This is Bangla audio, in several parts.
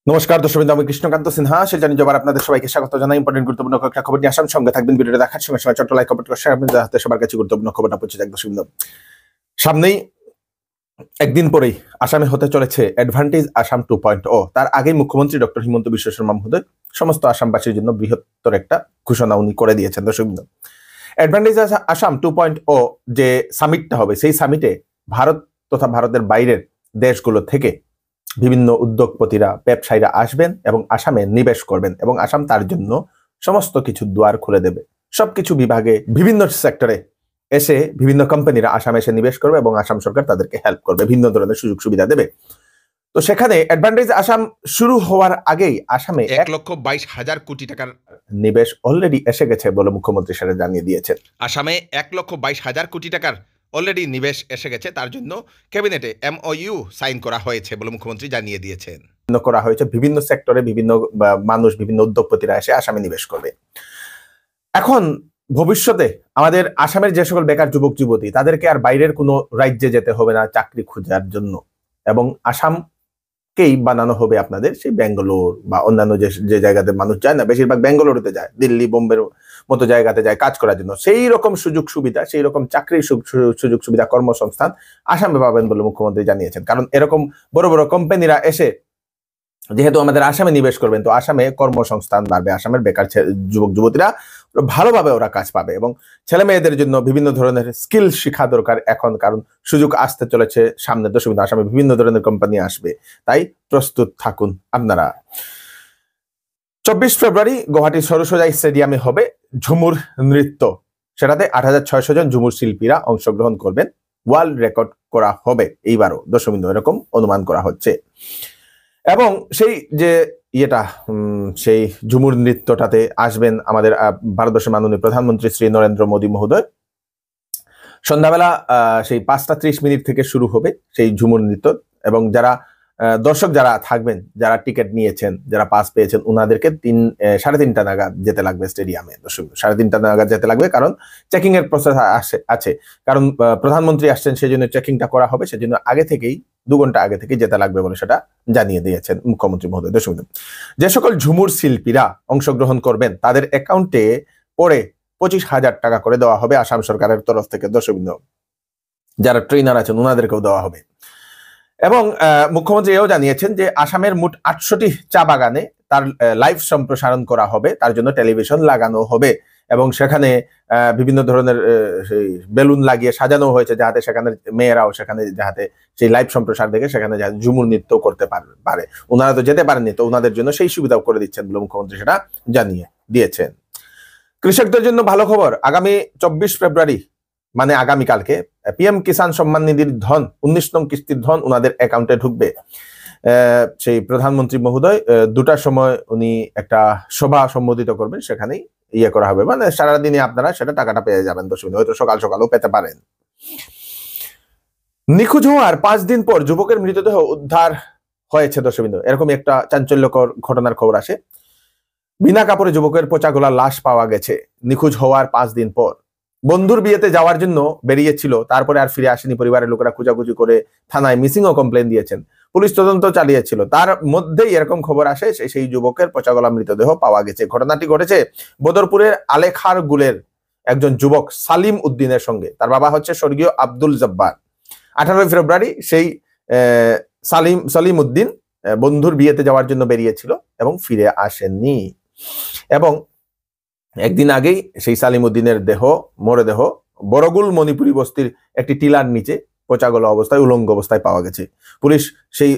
নমস্কার দর্শকবৃন্দ, আমি কৃষ্ণকান্ত সিনহা শিলচর নিউজ আপনাদের সবাইকে স্বাগত জানাই। ইম্পর্টেন্ট গুরুত্বপূর্ণ কয়েকটা খবর নিয়ে আসাম, সঙ্গে থাকবেন। ভিডিওটা দেখার সঙ্গে সঙ্গে ছোট্ট লাইক কমেন্ট করে শেয়ার করবেন যাতে সবার কাছে গুরুত্বপূর্ণ খবরটা পৌঁছে যায়। দর্শকবৃন্দ, সামনেই একদিন পরেই আসামে হতে চলেছে অ্যাডভান্টেজ আসাম 2.0। তার আগেই মুখ্যমন্ত্রী ডক্টর হিমন্ত বিশ্ব শর্মা মহোদয় সমস্ত আসামবাসীর জন্য বৃহত্তর একটা ঘোষণা উনি করে দিয়েছেন। দর্শকবৃন্দ, অ্যাডভান্টেজ আসাম 2.0 যে সামিটটা হবে, সেই সামিটে ভারত তথা ভারতের বাইরের দেশগুলো থেকে বিভিন্ন উদ্যোগপতিরা, ব্যবসায়ীরা আসবেন এবং আসামে নিবেশ করবেন এবং আসাম তার জন্য সমস্ত কিছু দুয়ার খুলে দেবে। সবকিছু বিভাগে বিভিন্ন সেক্টরে এসে বিভিন্ন কোম্পানিরা আসামে এসে নিবেশ করবে এবং আসাম সরকার তাদেরকে হেল্প করবে, বিভিন্ন ধরনের সুযোগ সুবিধা দেবে। তো সেখানে অ্যাডভান্টেজ আসাম শুরু হওয়ার আগেই আসামে 1,22,000 কোটি টাকার নিবেশ অলরেডি এসে গেছে বলে মুখ্যমন্ত্রী সেটা জানিয়ে দিয়েছেন। আসামে 1,22,000 কোটি টাকার অলরেডি নিবেশ এসে গেছে, তার জন্য ক্যাবিনেটে MOU সাইন করা হয়েছে বলে মুখ্যমন্ত্রী জানিয়ে দিয়েছেন। করা হয়েছে বিভিন্ন সেক্টরে বিভিন্ন মানুষ, বিভিন্ন উদ্যোগপতিরা এসে আসামে নিবেশ করবে। এখন ভবিষ্যতে আমাদের আসামের যে সকল বেকার যুবক যুবতী, তাদেরকে আর বাইরের কোনো রাজ্যে যেতে হবে না চাকরি খোঁজার জন্য, এবং আসামকেই বানানো হবে আপনাদের সেই ব্যাঙ্গালোর বা অন্যান্য যে জায়গাতে মানুষ যায় না, বেশিরভাগ ব্যাঙ্গালোরতে যায়, দিল্লি বোম্বের মতো জায়গাতে যায় কাজ করার জন্য। সেই রকম সুযোগ সুবিধা, সেই রকম চাকরির সুযোগ সুবিধা, কর্মসংস্থান আসামে পাবেন বলে মুখ্যমন্ত্রী জানিয়েছেন। কারণ এরকম বড় বড় কোম্পানিরা এসে যেহেতু আমাদের আসামে নিবেশ করবেন, তো আসামে কর্মসংস্থান বাড়বে, আসামের বেকার যুবক যুবতীরা ভালোভাবে ওরা কাজ পাবে এবং ছেলে মেয়েদের জন্য বিভিন্ন ধরনের স্কিল শিখা দরকার এখন, কারণ সুযোগ আসতে চলেছে সামনের দশমিক। আসামে বিভিন্ন ধরনের কোম্পানি আসবে, তাই প্রস্তুত থাকুন আপনারা। 24 ফেব্রুয়ারি গুয়াহাটি সরসজাই স্টেডিয়ামে হবে ঝুমুর নৃত্য। সেটাতে 8,600 জন ঝুমুর শিল্পীরা অংশগ্রহণ করবেন। ওয়ার্ল্ড রেকর্ড করা হবে এইবারও দশমিক, এরকম অনুমান করা হচ্ছে। এবং সেই যে সেই ঝুমুর নৃত্যটাতে আসবেন আমাদের ভারতবর্ষের মাননীয় প্রধানমন্ত্রী শ্রী নরেন্দ্র মোদী মহোদয়। সন্ধ্যাবেলা সেই 5টা 30 মিনিট থেকে শুরু হবে সেই ঝুমুর নৃত্য, এবং যারা দর্শক যারা থাকবেন, যারা টিকিট নিয়েছেন, যারা পাস পেয়েছেন, ওনাদেরকে 3-3:30 নাগাদ যেতে লাগবে স্টেডিয়ামে। 3:30 নাগাদ যেতে লাগবে, কারণ চেকিং এর প্রসেস আছে। কারণ প্রধানমন্ত্রী আসছেন, সেই জন্য চেকিংটা করা হবে, সেজন্য আগে থেকেই 2 ঘন্টা আগে থেকে যেতে লাগবে বলে সেটা জানিয়ে দিয়েছেন মুখ্যমন্ত্রী মহোদয়। যে সকল ঝুমুর শিল্পীরা অংশগ্রহণ করবেন তাদের অ্যাকাউন্টে পরে 25,000 টাকা করে দেওয়া হবে আসাম সরকারের তরফ থেকে। যারা ট্রেনার আছেন ওনাদেরকেও দেওয়া হবে। এবং মুখ্যমন্ত্রী এও জানিয়েছেন যে আসামের মোট 800টি চা বাগানে তার লাইভ সম্প্রসারণ করা হবে, তার জন্য টেলিভিশন লাগানো হবে এবং সেখানে বিভিন্ন ধরনের বেলুন লাগিয়ে সাজানো হয়েছে, যাতে সেখানে মেয়েরাও সেখানে যাতে সেই লাইভ সম্প্রসার দেখে সেখানে ঝুমুর নৃত্য করতে পারে। ওনারা তো যেতে পারেননি, তো ওনাদের জন্য সেই সুবিধাও করে দিচ্ছেন বলে মুখ্যমন্ত্রী সেটা জানিয়ে দিয়েছেন। কৃষকদের জন্য ভালো খবর, আগামী 24 ফেব্রুয়ারি মানে আগামীকালকে PM কিষাণ সম্মান নিধির ধন 19 নং কিস্তির ধন ওনাদের অ্যাকাউন্টে ঢুকবে। সেই প্রধানমন্ত্রী মহোদয় 2টার সময় উনি একটা সভা সম্বোধিত করবেন, সেখানেই করা হবে, মানে সারাদিনে আপনারা সেটা টাকাটা পেয়ে যাবেন। হয়তো সকাল সকালও পেতে পারেন। নিখোঁজ হওয়ার 5 দিন পর যুবকের মৃতদেহ উদ্ধার হয়েছে। দর্শকবৃন্দ, এরকম একটা চাঞ্চল্যকর ঘটনার খবর আসে। বিনা কাপড়ে যুবকের পচা গলা লাশ পাওয়া গেছে নিখোঁজ হওয়ার 5 দিন পর। বন্ধুর বিয়েতে যাওয়ার জন্য বেরিয়েছিল, তারপরে আর ফিরে আসেনি। পরিবারের লোকেরা খোঁজাখুঁজি করে থানায় মিসিং ও কমপ্লেন দিয়েছেন, পুলিশ তদন্ত চালিয়েছিল। তার মধ্যেই এরকম খবর আসে সেই যুবকের পচা গলা মৃতদেহ পাওয়া গেছে। ঘটনাটি ঘটেছে বদরপুরের আলেখার গুলের একজন যুবক সালিম উদ্দিনের সঙ্গে। তার বাবা হচ্ছে স্বর্গীয় আব্দুল জব্বার। 18 ফেব্রুয়ারি সেই সালিম উদ্দিন বন্ধুর বিয়েতে যাওয়ার জন্য বেরিয়েছিল এবং ফিরে আসেননি। এবং একদিন আগেই সেই সালিম উদ্দিনের মরদেহ বড়গুল মণিপুরি বস্তির একটি টিলার নিচে পচাগলা অবস্থায়, উলঙ্গ অবস্থায় পাওয়া গেছে। পুলিশ সেই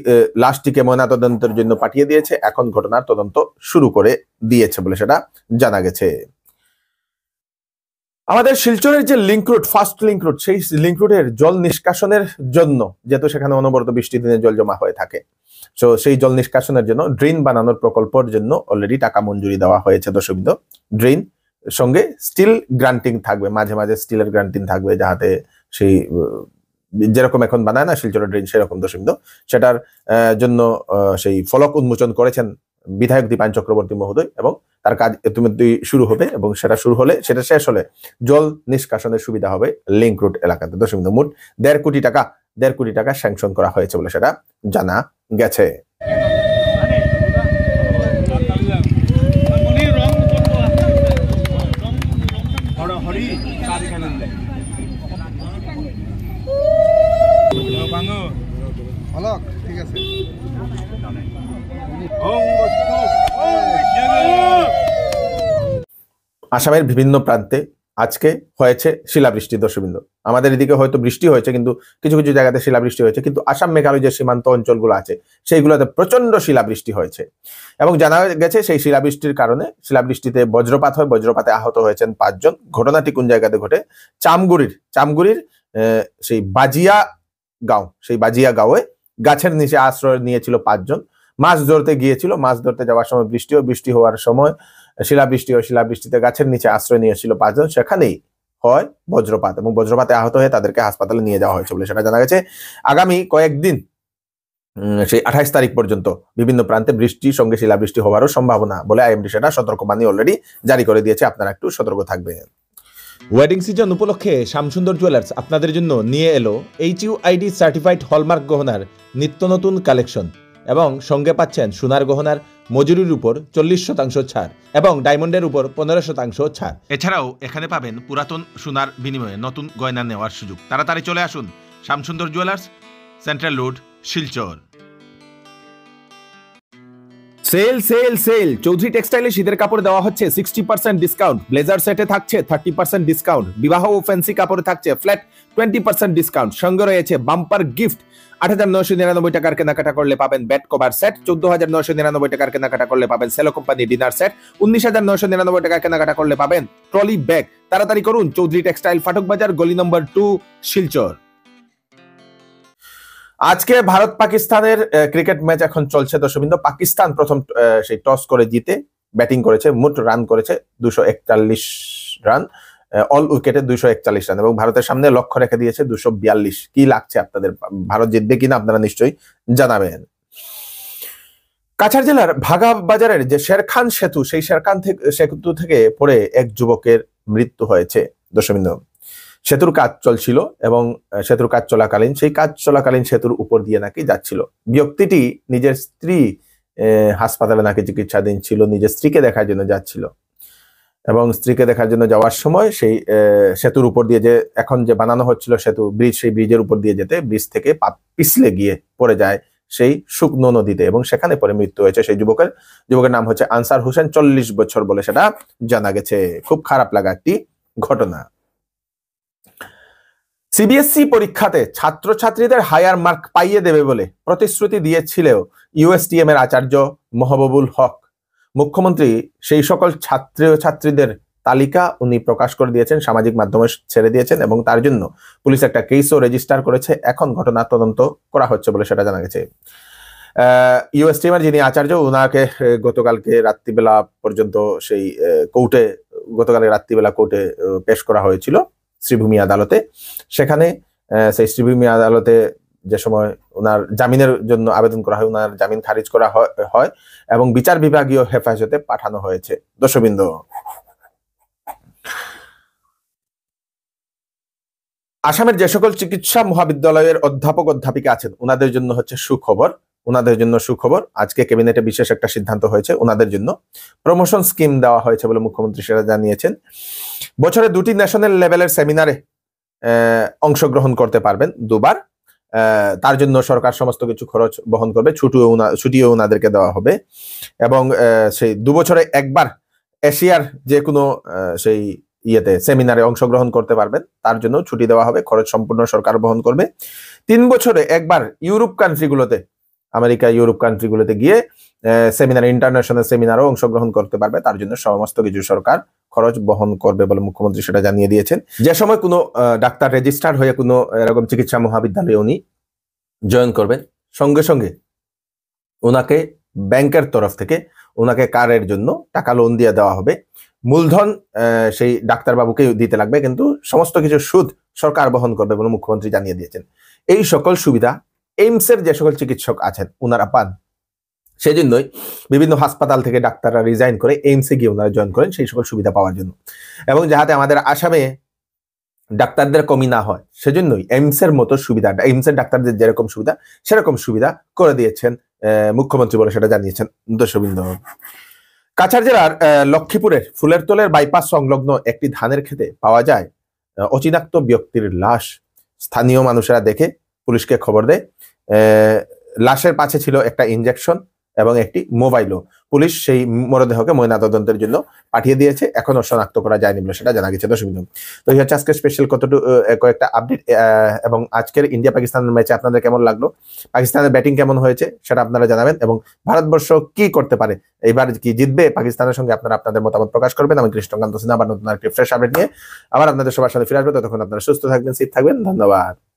লাশটিকে ময়নাতদন্তের জন্য পাঠিয়ে দিয়েছে। এখন ঘটনার তদন্ত শুরু করে দিয়েছে বলে সেটা জানা গেছে। আমাদের শিলচরের যে link route, first link route, সেই লিঙ্ক রুটের জল নিষ্কাশনের জন্য, যেহেতু সেখানে অনবরত বৃষ্টির দিনে জল জমা হয়ে থাকে, তো সেই জল নিষ্কাশনের জন্য ড্রেন বানানোর প্রকল্পের জন্য অলরেডি টাকা মঞ্জুরি দেওয়া হয়েছে। দর্শকবৃন্দ, ড্রেন সঙ্গে স্টিল গ্রান্টিং থাকবে, মাঝে মাঝে স্টিলের গ্রান্টিং থাকবে, যাতে সেই যেরকম এখন বানায় না শিলচরের ড্রেন, সেরকম। দর্শকবৃন্দ, সেটার জন্য সেই ফলক উন্মোচন করেছেন বিধায়ক দীপায়ন চক্রবর্তী মহোদয়, এবং তার কাজ ইতিমধ্যে শুরু হবে এবং সেটা শেষ হলে জল নিষ্কাশনের সুবিধা হবে লিঙ্ক রুট এলাকাতে। দর্শকবৃন্দ, মোট 1.5 কোটি টাকা স্যাংশন করা হয়েছে বলে সেটা জানা গেছে। আসামের বিভিন্ন প্রান্তে আজকে হয়েছে শিলাবৃষ্টি। দর্শকবৃন্দ, আমাদের এদিকে হয়তো বৃষ্টি হয়েছে, কিন্তু কিছু কিছু জায়গাতে শিলাবৃষ্টি হয়েছে, কিন্তু আসাম মেঘালয় যে সীমান্ত অঞ্চলগুলো আছে সেইগুলোতে প্রচন্ড শিলাবৃষ্টি হয়েছে। এবং জানা গেছে সেই শিলাবৃষ্টির কারণে, শিলাবৃষ্টিতে বজ্রপাত হয়, বজ্রপাতে আহত হয়েছেন 5 জন। ঘটনাটি কোন জায়গাতে ঘটে? চামগুড়ির সেই বাজিয়া গাঁওয়ে গাছের নিচে আশ্রয় নিয়েছিল 5 জন। মাছ ধরতে গিয়েছিল, মাছ ধরতে যাওয়ার সময় বৃষ্টি হওয়ার সময় শিলাবৃষ্টিতে গাছের নিচে আশ্রয় নিয়েছিল 5 জন। সেখানেই হয় বজ্রপাত, এবং বজ্রপাতে আহত হয়ে তাদেরকে হাসপাতালে নিয়ে যাওয়া হয়েছে বলে সেটা জানা গেছে। আগামী কয়েকদিন সেই 28 তারিখ পর্যন্ত বিভিন্ন প্রান্তে বৃষ্টির সঙ্গে শিলাবৃষ্টি হওয়ারও সম্ভাবনা বলে আইএমডি সেটা সতর্কবাণী অলরেডি জারি করে দিয়েছে। আপনারা একটু সতর্ক থাকবেন। ওয়েডিং সিজন উপলক্ষে শ্যামসুন্দর জুয়েলার্স আপনাদের জন্য নিয়ে এলো HUID সার্টিফাইড হলমার্ক গহনার নিত্য নতুন কালেকশন, এবং সঙ্গে পাচ্ছেন সোনার গহনার মজুরির উপর 40% ছাড় এবং ডায়মন্ডের উপর 15% ছাড়। এছাড়াও এখানে পাবেন পুরাতন সোনার বিনিময়ে নতুন গয়না নেওয়ার সুযোগ। তাড়াতাড়ি চলে আসুন Shyamsundar jewellers, central road, Silchar. সেল চৌধুরী টেক্সটাইলে শীতের কাপড় দেওয়া হচ্ছে 60% ডিসকাউন্ট। ব্লেজার সেটে থাকছে 30% ডিসকাউন্ট। বিবাহ ও ফ্যান্সি কাপড়ে থাকছে ফ্ল্যাট 20% ডিসকাউন্ট। সঙ্গে রয়েছে বাম্পার গিফট। 8,999 টাকার কেনাকাটা করলে পাবেন বেড কভার সেট। 14,999 টাকার কেনাকাটা করলে পাবেন সেলো কোম্পানি ডিনার সেট। 19,999 টাকার কেনাকাটা করলে পাবেন ট্রলি ব্যাগ। তাড়াতাড়ি করুন, চৌধুরী টেক্সটাইল, ফাটক বাজার, গলি নম্বর 2, শিলচর। আজকে ভারত পাকিস্তানের ক্রিকেট ম্যাচ এখন চলছে। দর্শকবৃন্দ, পাকিস্তান প্রথম সেই টস করে জিতে ব্যাটিং করেছে, মোট রান করেছে 241 রান, অল উইকেটে 241 রান, এবং ভারতের সামনে লক্ষ্য রেখে দিয়েছে 242। কি লাগছে আপনাদের, ভারত জিতবে কিনা আপনারা নিশ্চয়ই জানাবেন। কাছাড় জেলার ভাগা বাজারের যে শেরখান সেতু, সেই সেতু থেকে পড়ে এক যুবকের মৃত্যু হয়েছে। দর্শকবৃন্দ, সেতুর কাজ চলছিল এবং সেতুর কাজ চলাকালীন সেতুর উপর দিয়ে নাকি যাচ্ছিল। ব্যক্তিটি নিজের স্ত্রী হাসপাতালে নাকি চিকিৎসাধীন ছিল, নিজের স্ত্রীকে দেখার জন্য যাচ্ছিল, এবং স্ত্রীকে দেখার জন্য যাওয়ার সময় সেই সেতুর উপর দিয়ে যে এখন যে বানানো হচ্ছিল সেতু ব্রিজ, সেই ব্রিজের উপর দিয়ে যেতে ব্রিজ থেকে পিছলে গিয়ে পড়ে যায় সেই শুকনো নদীতে, এবং সেখানে পরে মৃত্যু হয়েছে সেই যুবকের নাম হচ্ছে আনসার হোসেন, 40 বছর বলে সেটা জানা গেছে। খুব খারাপ লাগা একটি ঘটনা। সিবিএসই পরীক্ষাতে ছাত্রছাত্রীদের হায়ার মার্ক পাইয়ে দেবে বলে প্রতিশ্রুতি দিয়েছিল ইউএসটিএম এর আচার্য মহবুবুল হক। মুখ্যমন্ত্রী সেই সকল ছাত্রছাত্রীদের তালিকা উনি প্রকাশ করে দিয়েছেন, সামাজিক মাধ্যমে ছেড়ে দিয়েছেন, এবং তার জন্য পুলিশ একটা কেসও রেজিস্টার করেছে। এখন ঘটনা তদন্ত করা হচ্ছে বলে সেটা জানা গেছে। ইউএসটিএম এর যিনি আচার্য, উনাকে গতকালকে রাত্রিবেলা পর্যন্ত সেই কোর্টে পেশ করা হয়েছিল শ্রীভূমি আদালতে। সেখানে সেই শ্রীভূমি আদালতে যে সময় ওনার জামিনের জন্য আবেদন করা হয়, ওনার জামিন খারিজ করা হয় এবং বিচার বিভাগীয় হেফাজতে পাঠানো হয়েছে। দর্শকবৃন্দ, আসামের যে সকল চিকিৎসা মহাবিদ্যালয়ের অধ্যাপক অধ্যাপিকা আছেন ওনাদের জন্য হচ্ছে সুখবর। আজকে ক্যাবিনেটে বিশেষ একটা সিদ্ধান্ত হয়েছে, ওনাদের জন্য প্রমোশন স্কিম দেওয়া হয়েছে বলে মুখ্যমন্ত্রী সেটা জানিয়েছেন। বছরে 2টি ন্যাশনাল লেভেলের সেমিনারে অংশগ্রহণ করতে পারবেন 2বার। তার জন্য সরকার সমস্ত কিছু খরচ বহন করবে, ছুটিও ওনাদেরকে দেওয়া হবে, এবং সেই 2 বছরে একবার এশিয়ার যে কোনো সেই সেমিনারে অংশগ্রহণ করতে পারবেন, তার জন্য ছুটি দেওয়া হবে, খরচ সম্পূর্ণ সরকার বহন করবে। 3 বছরে একবার আমেরিকা ইউরোপ কান্ট্রিগুলোতে গিয়ে ইন্টারন্যাশনাল সেমিনারও অংশগ্রহণ করতে পারবে, তার জন্য সমস্ত কিছু সরকার খরচ বহন করবে বলে মুখ্যমন্ত্রী সেটা জানিয়ে দিয়েছেন। যে সময় কোনো ডাক্তার রেজিস্টার হয়ে কোনো এরকম চিকিৎসা মহাবিদ্যালয়ে উনি জয়েন করবেন, সঙ্গে সঙ্গে ওনাকে ব্যাংকের তরফ থেকে ওনাকে কারের জন্য টাকা লোন দিয়ে দেওয়া হবে। মূলধন সেই ডাক্তারবাবুকে দিতে লাগবে, কিন্তু সমস্ত কিছু সুদ সরকার বহন করবে বলে মুখ্যমন্ত্রী জানিয়ে দিয়েছেন। এই সকল সুবিধা এইমসের যে সকল চিকিৎসক আছেন ওনারা পান। সেজন্যই বিভিন্ন হাসপাতাল থেকে ডাক্তাররা রিজাইন করে এইমসে গিয়ে ওনারা জয়েন করেন সেই সকল সুবিধা পাওয়ার জন্য, এবং যাতে আমাদের আসামে ডাক্তারদের কমি না হয় সেজন্যই এইমসের মতো সুবিধা, এইমসের ডাক্তারদের যেরকম সুবিধা সেরকম সুবিধা করে দিয়েছেন মুখ্যমন্ত্রী বলে সেটা জানিয়েছেন। দর্শকবৃন্দ, কাছাড় জেলার লক্ষ্মীপুরের ফুলের তোলের বাইপাস সংলগ্ন একটি ধানের খেতে পাওয়া যায় অচিনাক্ত ব্যক্তির লাশ। স্থানীয় মানুষেরা দেখে পুলিশকে খবর দেয়। লাশের পাশে ছিল একটা ইনজেকশন এবং একটি মোবাইলও। পুলিশ সেই মরদেহকে ময়নাতদন্তের জন্য পাঠিয়ে দিয়েছে, এখনো শনাক্ত করা যায়নি বলে সেটা জানা গেছে। দর্শক বিন্দু, তো এই হচ্ছে আজকে স্পেশাল কয়েকটা আপডেট। এবং আজকের ইন্ডিয়া পাকিস্তানের ম্যাচে আপনাদের কেমন লাগলো, পাকিস্তানের ব্যাটিং কেমন হয়েছে সেটা আপনারা জানাবেন, এবং ভারতবর্ষ কি করতে পারে, এইবার কি জিতবে পাকিস্তানের সঙ্গে, আপনারা আপনাদের মতামত প্রকাশ করবেন। আমি কৃষ্ণকান্ত সিনহা আবার নতুন একটি ফ্রেশ আপডেট নিয়ে আবার আপনাদের সবার সাথে ফিরে আসবো। ততক্ষণ আপনারা সুস্থ থাকবেন, সেফ থাকবেন। ধন্যবাদ।